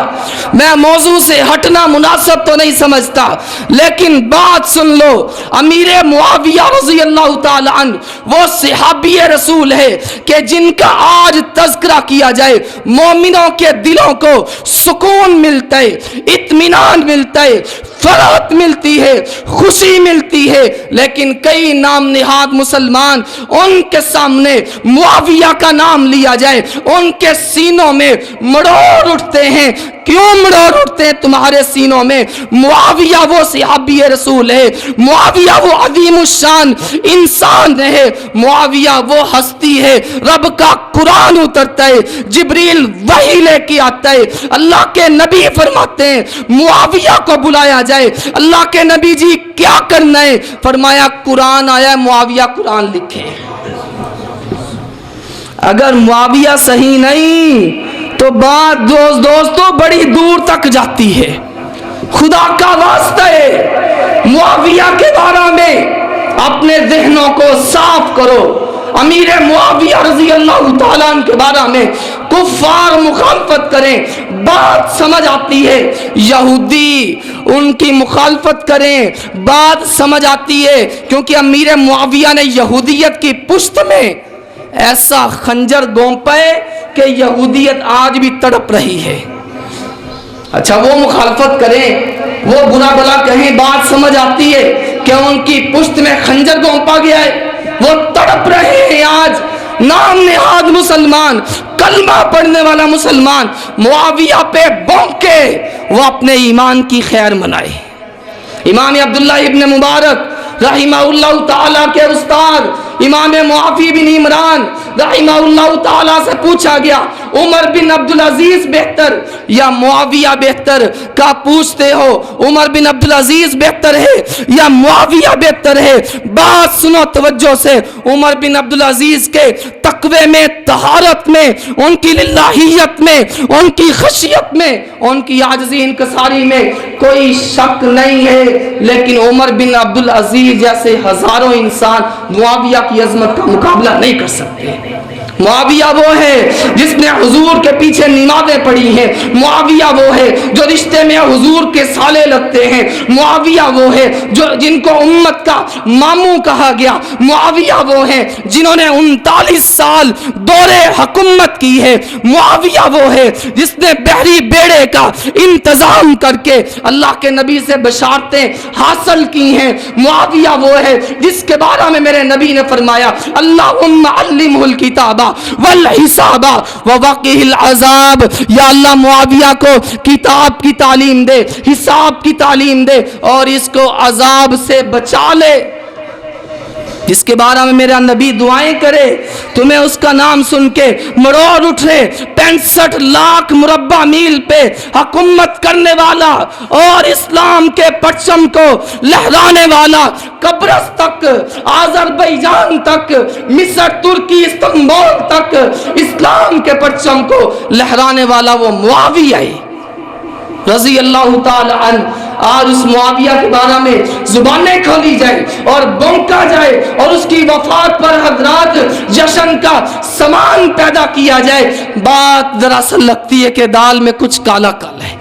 میں موضوع سے ہٹنا مناسب تو نہیں سمجھتا، لیکن بات سن لو۔ امیر معاویہ رضی اللہ تعالیٰ عنہ وہ صحابی رسول ہے کہ جن کا آج تذکرہ کیا جائے مومنوں کے دلوں کو سکون ملتا ہے، اطمینان ملتا ہے، فرحت ملتی ہے، خوشی ملتی ہے۔ لیکن کئی نام نہاد مسلمان ان کے سامنے معاویہ کا نام لیا جائے ان کے سینوں میں مڑوڑ اٹھتے ہیں۔ کیوں مڑوڑ اٹھتے ہیں تمہارے سینوں میں؟ معاویہ وہ صحابی رسول ہے، معاویہ وہ عظیم الشان انسان ہے، معاویہ وہ ہستی ہے۔ رب کا قرآن اترتا ہے، جبریل وحی لے کے آتا ہے، اللہ کے نبی فرماتے ہیں معاویہ کو بلایا جائے۔ اللہ کے نبی جی کیا کرنا ہے؟ فرمایا قرآن آیا ہے، معاویہ قرآن لکھے۔ اگر معاویہ صحیح نہیں تو بات دوستو بڑی دور تک جاتی ہے۔ خدا کا واسطہ ہے معاویہ کے بارے میں اپنے ذہنوں کو صاف کرو۔ امیر معاویہ رضی اللہ تعالیٰ عنہ کے بارے میں کفار مخالفت کریں، بات سمجھ آتی ہے۔ یہودی ان کی مخالفت کریں، بات سمجھ آتی ہے، کیونکہ امیر معاویہ نے یہودیت کی پشت میں ایسا خنجر گونپا ہے کہ یہودیت آج بھی تڑپ رہی ہے۔ اچھا وہ مخالفت کریں، وہ برا بلا کہیں، بات سمجھ آتی ہے کہ ان کی پشت میں خنجر گونپا گیا ہے، وہ تڑپ رہے ہیں۔ آج نام نہاد مسلمان، کلمہ پڑھنے والا مسلمان معاویہ پہ بونکے وہ اپنے ایمان کی خیر منائے۔ امام عبداللہ ابن مبارک رحمہ اللہ تعالیٰ کے استاد امام معافی بن عمران رحمہ اللہ تعالیٰ سے پوچھا گیا عمر بن عبدالعزیز بہتر یا معاویہ بہتر؟ کا پوچھتے ہو عمر بن عبدالعزیز بہتر ہے یا معاویہ بہتر ہے؟ بات سنو توجہ سے۔ عمر بن عبدالعزیز کے تقوی میں، طہارت میں، ان کی للہیت میں، ان کی خشیت میں، ان کی عاجزی انکساری میں کوئی شک نہیں ہے، لیکن عمر بن عبدالعزیز جیسے ہزاروں انسان معاویہ کی عظمت کا مقابلہ نہیں کر سکتے۔ معاویہ وہ ہے جس نے حضور کے پیچھے نمازیں پڑھی ہیں، معاویہ وہ ہے جو رشتے میں حضور کے سالے لگتے ہیں، معاویہ وہ ہے جن کو امت کا ماموں کہا گیا، معاویہ وہ ہے جنہوں نے 39 سال دور حکومت کی ہے، معاویہ وہ ہے جس نے بحری بیڑے کا انتظام کر کے اللہ کے نبی سے بشارتیں حاصل کی ہیں، معاویہ وہ ہے جس کے بارے میں میرے نبی نے فرمایا اللہم علمہ الکتاب والحساب ووقہ العذاب، یا اللہ معاویہ کو کتاب کی تعلیم دے، حساب کی تعلیم دے، اور اس کو عذاب سے بچا لے۔ جس کے بارے میں میرا نبی دعائیں کرے تمہیں اس کا نام سن کے مروڑ اٹھے. 65 لاکھ مربع میل پہ حکومت کرنے والا اور اسلام کے پرچم کو لہرانے والا، قبرص تک، آذربائیجان تک، مصر، ترکی، استنبول تک اسلام کے پرچم کو لہرانے والا وہ معاویہ ہے رضی اللہ تعالی عنہ. آج اس معاویہ کے بارے میں زبانیں کھولی جائے اور بونکا جائے اور اس کی وفات پر حضرات جشن کا سامان پیدا کیا جائے. بات دراصل لگتی ہے کہ دال میں کچھ کالا کالا ہے،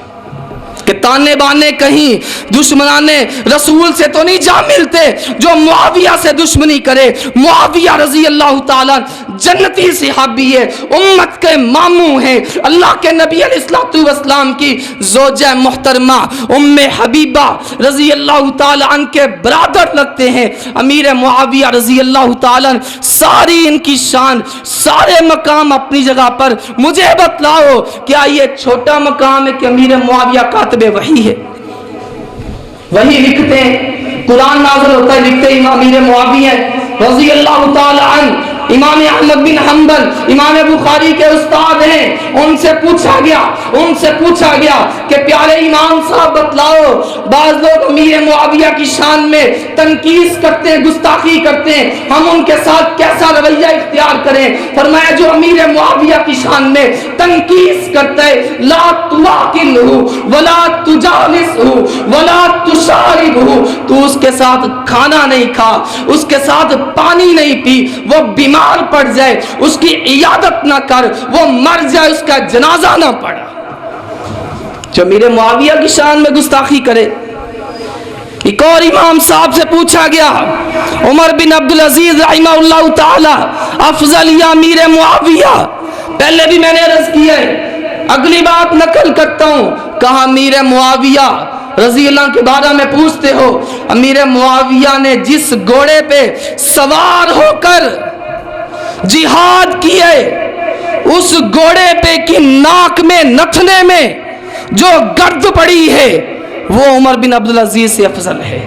کہ تانے بانے کہیں دشمنان رسول سے تو نہیں جا ملتے جو معاویہ سے دشمنی کرے. معاویہ رضی اللہ تعالیٰ جنتی صحابی ہے، امت کے ماموں ہیں، اللہ کے نبی علیہ الصلوۃ والسلام کی زوجہ محترمہ ام حبیبہ رضی اللہ تعالیٰ عنہ کے برادر لگتے ہیں. امیر معاویہ رضی اللہ تعالیٰ عنہ، ساری ان کی شان، سارے مقام اپنی جگہ پر. مجھے بتلاؤ کیا یہ چھوٹا مقام ہے کہ امیر معاویہ کاتب وحی ہے؟ وہی لکھتے ہیں، قرآن نازل ہوتا ہے، لکھتے ہیں امیر معاویہ رضی اللہ تعالی عنہ. امام احمد بن حنبل امام بخاری کے استاد ہیں. ان سے پوچھا گیا کہ پیارے امام صاحب بتلاؤ، بعض لوگ امیر معاویہ کی شان میں تنقیص کرتے ہیں، گستاخی کرتے ہیں، ہم ان کے ساتھ کیسا رویہ اختیار کریں؟ فرمایا جو امیر معاویہ کی شان میں تنقیص کرتا ہے، لا تواکلہ ولا تجالسہ ولا تشاربہ، تو اس کے ساتھ کھانا نہیں کھا، اس کے ساتھ پانی نہیں پی، وہ بیمار پڑ جائے اس کی عیادت نہ کر، وہ مر جائے اس کا جنازہ نہ پڑا. جو امیر معاویہ کی شان میں گستاخی کرے. ایک اور امام صاحب سے پوچھا گیا، عمر بن عبدالعزیز رحمہ اللہ تعالی افضل یا امیر معاویہ؟ پہلے بھی میں نے عرض کیا ہے، اگلی بات نقل کرتا ہوں. کہا امیر معاویہ رضی اللہ کے بارے میں پوچھتے ہو، امیر معاویہ نے جس گھوڑے پہ سوار ہو کر جہاد کیے، اس گھوڑے پہ کی ناک میں نتھنے میں جو گرد پڑی ہے وہ عمر بن عبدالعزیز سے افضل ہے.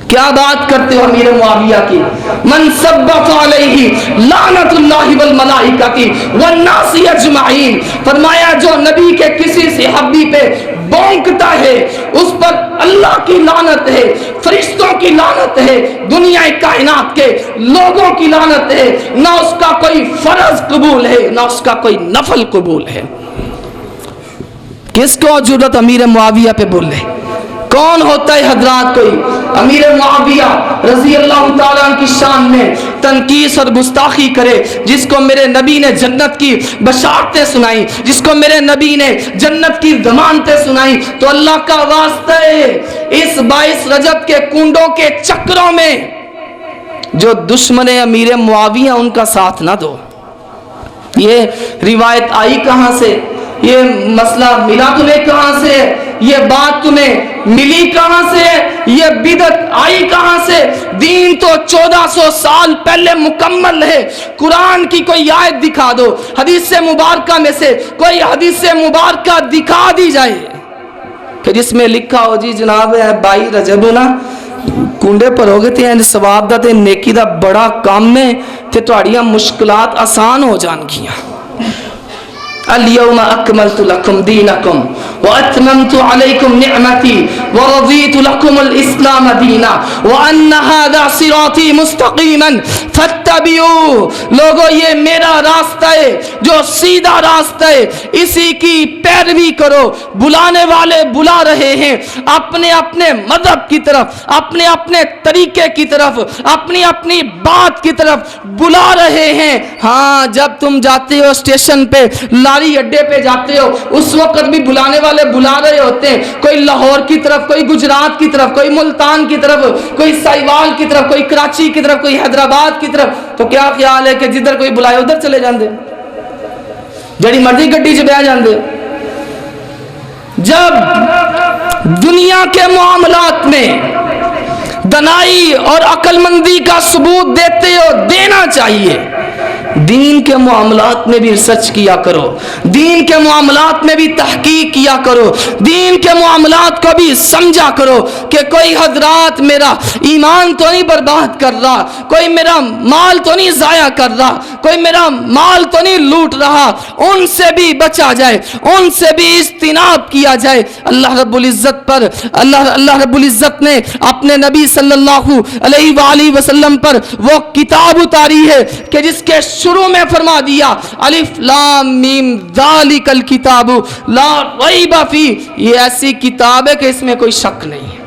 کیا بات کرتے ہو امیر معاویہ کی؟ من سب علیہ لعنت اللہ والملائکۃ والناس اجمعین. فرمایا جو نبی کے کسی صحابی پہ بونکتا ہے اس پر اللہ کی لعنت ہے، فرشتوں کی لعنت ہے، دنیا کائنات کے لوگوں کی لعنت ہے. نہ اس کا کوئی فرض قبول ہے نہ اس کا کوئی نفل قبول ہے. کس کو جرأت امیر معاویہ پہ بولے؟ کون ہوتا ہے حضرات کوئی امیر معاویہ رضی اللہ تعالیٰ عنہ کی شان میں تنقیص اور گستاخی کرے، جس کو میرے نبی نے جنت کی بشارتیں سنائی، جس کو میرے نبی نے جنت کی ضمانتیں سنائی؟ تو اللہ کا واسطہ ہے اس 22 رجب کے کنڈوں کے چکروں میں جو دشمن امیر معاویہ ان کا ساتھ نہ دو. یہ روایت آئی کہاں سے؟ یہ مسئلہ ملا تمہیں کہاں سے؟ یہ بات تمہیں ملی کہاں سے؟ یہ بدعت آئی کہاں سے؟ دین تو 1400 سال پہلے مکمل ہے. قرآن کی کوئی آیت دکھا دو، حدیث مبارکہ میں سے کوئی حدیث مبارکہ دکھا دی جائے کہ جس میں لکھا ہو جی جناب 22 رجب نا کنڈے پر ہو گئے تھے سواب دا تے نیکی دا بڑا کام میں تے تہاڑیاں مشکلات آسان ہو جان گیاں. اليوم اکملت لکم دینکم واتممت علیکم نعمتی ورضیت لکم الاسلام دینا وان ھذا صراطی مستقیما فاتبعوہ. لوگو یہ میرا راستہ ہے جو سیدھا راستہ ہے، اسی کی پیروی کرو. بلانے والے بلا رہے ہیں اپنے اپنے مذہب کی طرف، اپنے اپنے طریقے کی طرف، اپنی اپنی بات کی طرف بلا رہے ہیں. ہاں جب تم جاتے ہو اسٹیشن پہ، لاری اڈے پہ جاتے ہو، اس وقت بھی بلانے والے بلا رہے ہوتے ہیں. کوئی لاہور کی طرف، کوئی گجرات کی طرف، کوئی ملتان کی طرف، کوئی سائیوال کی طرف، کوئی کراچی کی طرف، کوئی حیدرآباد کی طرف. تو کیا خیال ہے کہ جدھر کوئی بلائے ادھر چلے جاندے، جڑی مرضی گڈی چ بہ جاندے؟ جب دنیا کے معاملات میں دنائی اور عقل مندی کا ثبوت دیتے ہو، دینا چاہیے، دین کے معاملات میں بھی ریسرچ کیا کرو، دین کے معاملات میں بھی تحقیق کیا کرو، دین کے معاملات کو بھی سمجھا کرو کہ کوئی حضرات میرا ایمان تو نہیں برباد کر رہا، کوئی میرا مال تو نہیں ضائع کر رہا، کوئی میرا مال تو نہیں لوٹ رہا، ان سے بھی بچا جائے، ان سے بھی اجتناب کیا جائے۔ اللہ رب العزت پر اللہ رب العزت نے اپنے نبی صلی اللہ علیہ وآلہ وسلم پر وہ کتاب اتاری ہے کہ جس کے شروع میں فرما دیا الف لام میم ذالک الکتاب لا ریب فیہ، یہ ایسی کتاب ہے کہ اس میں کوئی شک نہیں ہے،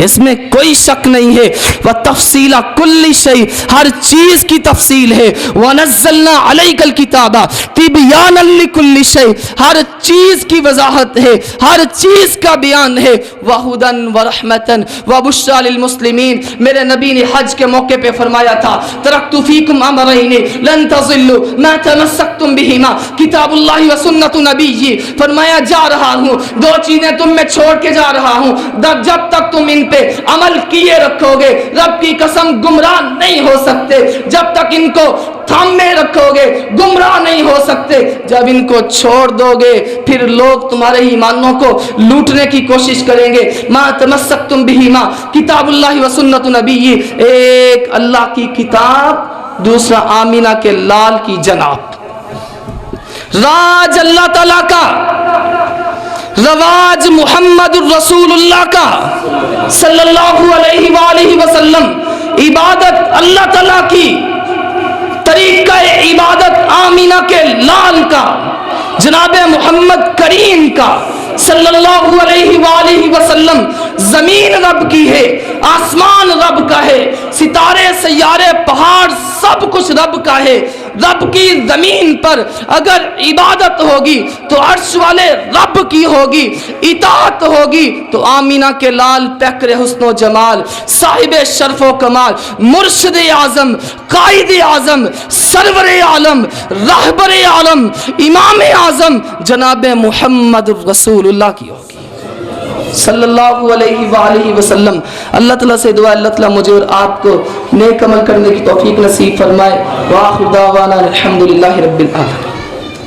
اس میں کوئی شک نہیں ہے۔ وتفصیل کل شیء، ہر چیز کی تفصیل ہے۔ ونزلنا علیک الکتاب تبیانا لکل شیء، ہر چیز کی وضاحت ہے، ہر چیز کا بیان ہے۔ وہدی ورحمۃ وبشریٰ للمسلمین، میرے نبی نے حج کے موقع پہ فرمایا تھا ترکت فیکم امرین لن تضلوا ما تمسکتم بہما کتاب اللہ وسنت نبی، فرمایا جا رہا ہوں دو چیزیں تم میں چھوڑ کے جا رہا ہوں، جب تک تم ان پہ عمل کیے رکھو گے رب کی قسم گمراہ نہیں ہو سکتے، جب تک ان کو تھامے رکھو گے گمراہ نہیں ہو سکتے، جب ان کو چھوڑ دو گے پھر لوگ تمہارے ایمانوں کو لوٹنے کی کوشش کریں گے۔ ما تمسکتم بہما کتاب اللہ و سنت نبی، ایک اللہ کی کتاب، دوسرا آمینہ کے لال کی جناب، راج اللہ تعالیٰ کا، رواج محمد الرسول اللہ کا صلی اللہ علیہ وآلہ وسلم، عبادت اللہ تعالیٰ کی، طریقہ عبادت آمینہ کے لال کا، جناب محمد کریم کا صلی اللہ علیہ وآلہ وسلم۔ زمین رب کی ہے، آسمان رب کا ہے، ستارے سیارے پہاڑ سب کچھ رب کا ہے۔ رب کی زمین پر اگر عبادت ہوگی تو عرش والے رب کی ہوگی، اطاعت ہوگی تو آمینہ کے لال پیکر حسن و جمال، صاحب شرف و کمال، مرشد اعظم، قائد اعظم، سرور عالم، رہبر عالم، امام اعظم جناب محمد رسول اللہ کی ہوگی صلی اللہ علیہ وآلہ وسلم۔ اللہ تعالیٰ سے دعا اللہ تعالیٰ مجھے اور آپ کو نیک عمل کرنے کی توفیق نصیب فرمائے۔ وآخر دعوانا الحمدللہ رب العالمین۔